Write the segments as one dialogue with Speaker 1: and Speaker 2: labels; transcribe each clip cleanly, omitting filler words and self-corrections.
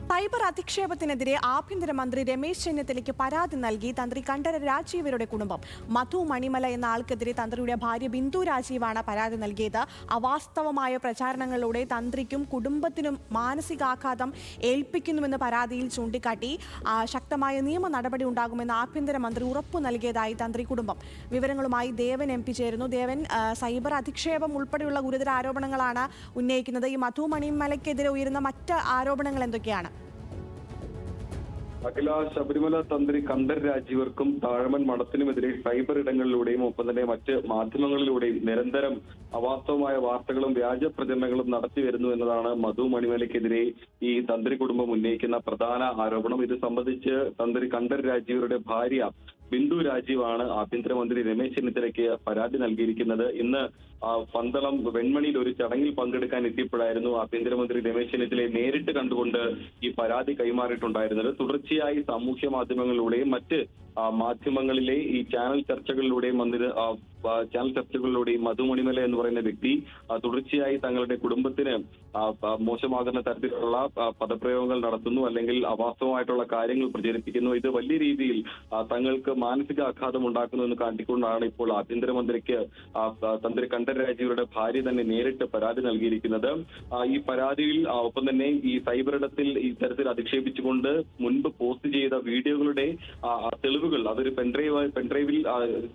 Speaker 1: Cyber അധിക്ഷേപത്തിനെതിരെ ആഭ്യന്തരമന്ത്രി രമേശ് ചെന്നിത്തലയ്ക്ക് പരാതി നൽകി തന്ത്രി കണ്ഠര രാജീവരുടെ കുടുംബം. മധു മണിമല എന്ന ആൾക്കെതിരെ തന്ത്രിയുടെ ഭാര്യ ബിന്ദു രാജീവാണ് പരാതി നൽകിയത്. അവാസ്തവമായ പ്രചാരണങ്ങളിലൂടെ തന്ത്രിക്കും കുടുംബത്തിനും മാനസികാഘാതം ഏൽപ്പിക്കുന്നുവെന്ന് പരാതിയിൽ ചൂണ്ടിക്കാട്ടി ശക്തമായ നിയമ നടപടി ഉണ്ടാകുമെന്ന് ആഭ്യന്തരമന്ത്രി ഉറപ്പു നൽകിയതായി തന്ത്രി കുടുംബം. വിവരങ്ങളുമായി ദേവൻ എം പി ചേരുന്നു. ദേവൻ, സൈബർ അധിക്ഷേപം ഉൾപ്പെടെയുള്ള ഗുരുതര ആരോപണങ്ങളാണ് ഉന്നയിക്കുന്നത്. ഈ മധു മണിമലയ്ക്കെതിരെ ഉയരുന്ന മറ്റ് ആരോപണങ്ങൾ എന്തൊക്കെയാണ്?
Speaker 2: അഖില, ശബരിമല തന്ത്രി കണ്ഠര രാജീവർക്കും താഴമൺ മഠത്തിനുമെതിരെ സൈബർ ഇടങ്ങളിലൂടെയും ഒപ്പം തന്നെ മറ്റ് മാധ്യമങ്ങളിലൂടെയും നിരന്തരം അവാസ്തവമായ വാർത്തകളും വ്യാജ പ്രചരണങ്ങളും നടത്തി വരുന്നു എന്നതാണ് മധു മണിമലയ്ക്കെതിരെ ഈ തന്ത്രി കുടുംബം ഉന്നയിക്കുന്ന പ്രധാന ആരോപണം. ഇത് സംബന്ധിച്ച് തന്ത്രി കണ്ഠര രാജീവരുടെ ഭാര്യ ബിന്ദു രാജീവാണ് ആഭ്യന്തരമന്ത്രി രമേശ് ചെന്നിത്തലയ്ക്ക് പരാതി നൽകിയിരിക്കുന്നത്. ഇന്ന് പന്തളം വെൺമണിയിൽ ഒരു ചടങ്ങിൽ പങ്കെടുക്കാൻ എത്തിയപ്പോഴായിരുന്നു ആഭ്യന്തരമന്ത്രി രമേശ് ചെന്നിത്തലയെ നേരിട്ട് കണ്ടുകൊണ്ട് ഈ പരാതി കൈമാറിയിട്ടുണ്ടായിരുന്നത്. തുടർച്ചയായി സാമൂഹ്യ മാധ്യമങ്ങളിലൂടെയും മറ്റ് മാധ്യമങ്ങളിലെ ഈ ചാനൽ ചർച്ചകളിലൂടെയും മധു മണിമല എന്ന് പറയുന്ന വ്യക്തി തുടർച്ചയായി തങ്ങളുടെ കുടുംബത്തിന് മോശമാകുന്ന തരത്തിലുള്ള പദപ്രയോഗങ്ങൾ നടത്തുന്നു, അല്ലെങ്കിൽ അവാസ്തവമായിട്ടുള്ള കാര്യങ്ങൾ പ്രചരിപ്പിക്കുന്നു. ഇത് വലിയ രീതിയിൽ തങ്ങൾക്ക് മാനസിക ആഘാതം ഉണ്ടാക്കുന്നു എന്ന് കാട്ടിക്കൊണ്ടാണ് ഇപ്പോൾ ആഭ്യന്തരമന്ത്രിക്ക് തന്ത്രി കണ്ഠര രാജീവരുടെ ഭാര്യ തന്നെ നേരിട്ട് പരാതി നൽകിയിരിക്കുന്നത്. ഈ പരാതിയിൽ ഒപ്പം തന്നെ ഈ സൈബർ ഇടത്തിൽ ഇത്തരത്തിൽ അധിക്ഷേപിച്ചുകൊണ്ട് മുൻപ് പോസ്റ്റ് ചെയ്ത വീഡിയോകളുടെ തെളിവുകൾ അതൊരു പെൻഡ്രൈവിൽ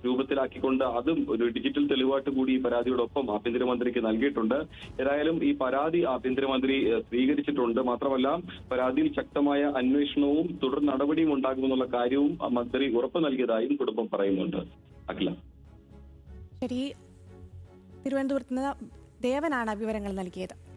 Speaker 2: രൂപത്തിലാക്കിക്കൊണ്ട് അതും ഒരു ഡിജിറ്റൽ തെളിവായിട്ട് കൂടി ഈ പരാതിയോടൊപ്പം ആഭ്യന്തരമന്ത്രിക്ക് നൽകിയിട്ടുണ്ട്. ഏതായാലും ഈ പരാതി ആഭ്യന്തരമന്ത്രി സ്വീകരിച്ചിട്ടുണ്ട്. മാത്രമല്ല, പരാതിയിൽ ശക്തമായ അന്വേഷണവും തുടർ നടപടിയും ഉണ്ടാകുമെന്നുള്ള കാര്യവും മന്ത്രി ഉറപ്പു നൽകിയതായും കുടുംബം പറയുന്നുണ്ട്. അഖില,
Speaker 1: ശരി. തിരുവനന്തപുരത്ത് നിന്ന് ദേവനാണ് വിവരങ്ങൾ നൽകിയത്.